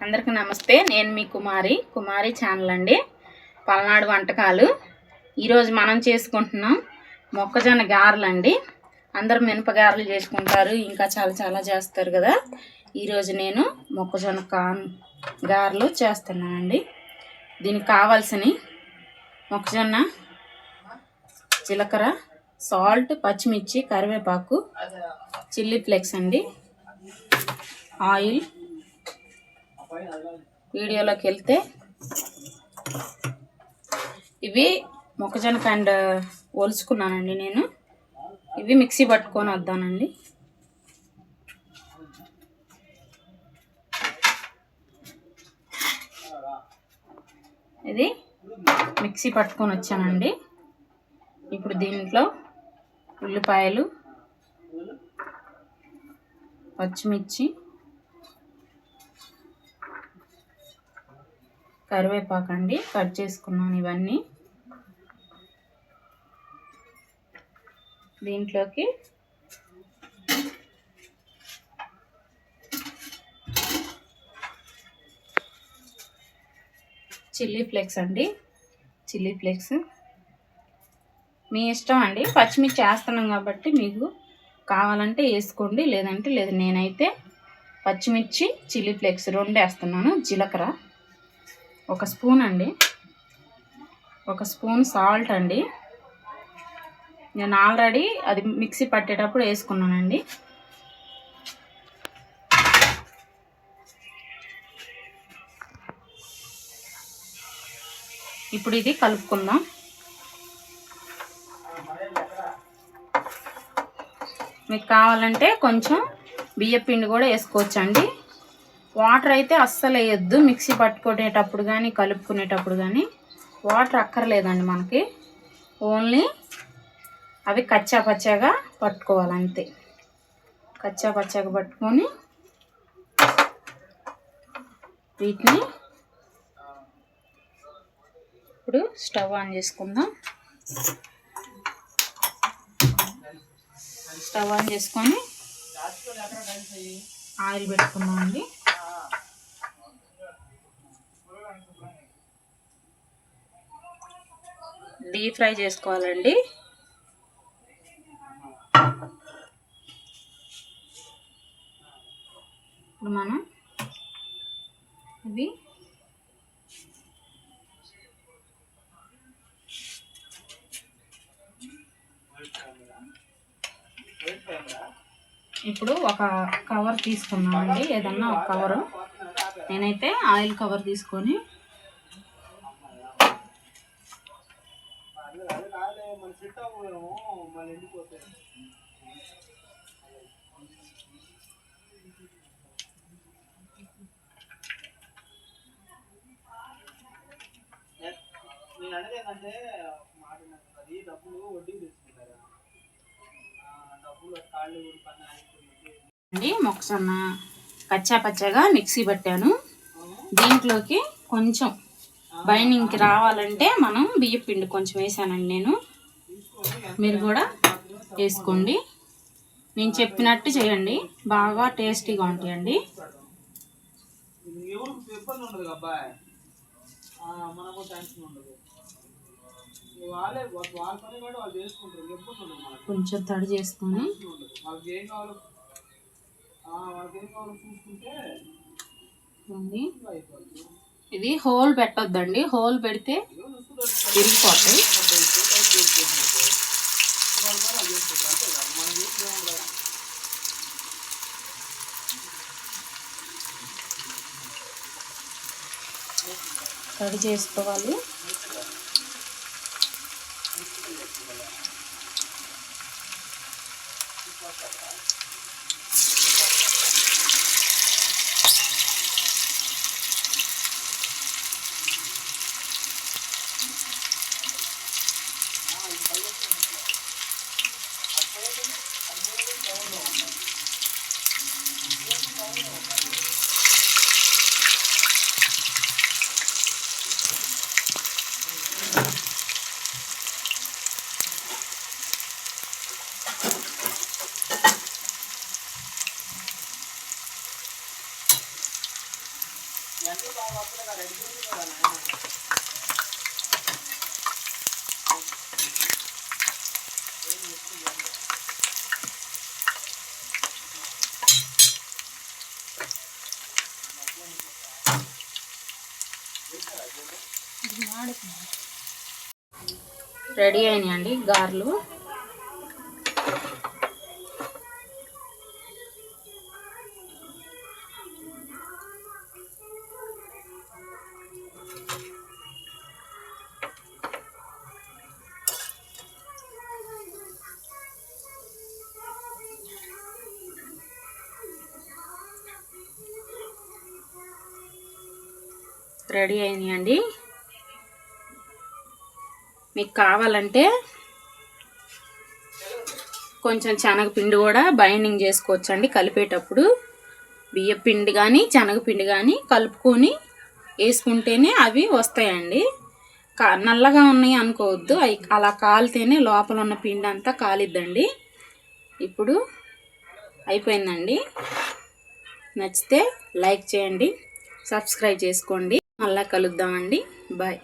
అందరికీ నమస్తే. నేను మీ కుమారి ఛానల్ అండి. పల్నాడు వంటకాలు. ఈరోజు మనం చేసుకుంటున్నాం మొక్కజొన్న గారెలు అండి. అందరూ మినపగారెలు చేసుకుంటారు, ఇంకా చాలా చేస్తారు కదా. ఈరోజు నేను మొక్కజొన్న గారెలు చేస్తున్నానండి. దీనికి కావాల్సిన మొక్కజొన్న, జీలకర్ర, సాల్ట్, పచ్చిమిర్చి, కరివేపాకు, చిల్లీ ఫ్లేక్స్ అండి, ఆయిల్. వీడియోలోకి వెళ్తే ఇవి మొక్కజొన్న కండ ఒలుచుకున్నానండి నేను. ఇవి మిక్సీ పట్టుకొని వద్దానండి. ఇది మిక్సీ పట్టుకొని వచ్చానండి. ఇప్పుడు దీంట్లో ఉల్లిపాయలు, పచ్చిమిర్చి, కరివేపాకు అండి కట్ చేసుకున్నాను. ఇవన్నీ దీంట్లోకి చిల్లీ ఫ్లేక్స్ అండి, చిల్లీ ఫ్లేక్స్ మీ ఇష్టం అండి. పచ్చిమిర్చి వేస్తున్నాం కాబట్టి మీకు కావాలంటే వేసుకోండి, లేదంటే లేదు. నేనైతే పచ్చిమిర్చి, చిల్లీ ఫ్లేక్స్ రెండు వేస్తున్నాను. జీలకర్ర 1 స్పూన్ అండి, 1 స్పూన్ సాల్ట్ అండి. నేను ఆల్రెడీ అది మిక్సీ పట్టేటప్పుడు వేసుకున్నానండి. ఇప్పుడు ఇది కలుపుకుందాం. మీకు కావాలంటే కొంచెం బియ్యపిండి కూడా వేసుకోవచ్చండి. వాటర్ అయితే అస్సలు వేయొద్దు. మిక్సీ పట్టుకునేటప్పుడు కానీ కలుపుకునేటప్పుడు కానీ వాటర్ అక్కర్లేదండి మనకి. ఓన్లీ అవి కచ్చా పచ్చాగా పట్టుకోవాలి అంతే. కచ్చా పచ్చాగా పట్టుకొని వీటిని ఇప్పుడు స్టవ్ ఆన్ చేసుకుందాం. స్టవ్ ఆన్ చేసుకొని ఆయిల్ పెట్టుకుందాం అండి. డీప్ ఫ్రై చేసుకోవాలండి. ఇప్పుడు మనం ఇవి ఇప్పుడు ఒక కవర్ తీసుకున్నామండి, ఏదన్నా ఒక కవరు. నేనైతే ఆయిల్ కవర్ తీసుకొని మొక్కజొన్న కచ్చా పచ్చగా మిక్సీ పట్టాను. దీంట్లోకి కొంచెం బైండింగ్కి రావాలంటే మనం బియ్యం పిండి కొంచెం వేసానండి నేను. మీరు కూడా వేసుకోండి. నేను చెప్పినట్టు చేయండి, బాగా టేస్టీగా ఉంటాయండి. కొంచెం తడి చేసుకొని ఇది హోల్ పెట్టొద్దండి. హోల్ పెడితే విరిగిపోతాయి. తడి చేసుకోవాలి. రెడీ అయినాయండి గారెలు. రెడీ అయినాయండి. మీకు కావాలంటే కొంచెం శనగపిండి కూడా బైండింగ్ చేసుకోవచ్చండి. కలిపేటప్పుడు బియ్యపిండి కానీ శనగపిండి కానీ కలుపుకొని వేసుకుంటేనే అవి వస్తాయండి. నల్లగా ఉన్నాయి అనుకోవద్దు, అవి అలా కాలితేనే లోపల ఉన్న పిండి అంతా కాలిద్దండి. ఇప్పుడు అయిపోయిందండి. నచ్చితే లైక్ చేయండి, సబ్స్క్రైబ్ చేసుకోండి. మళ్ళీ కలుద్దామండి. బాయ్.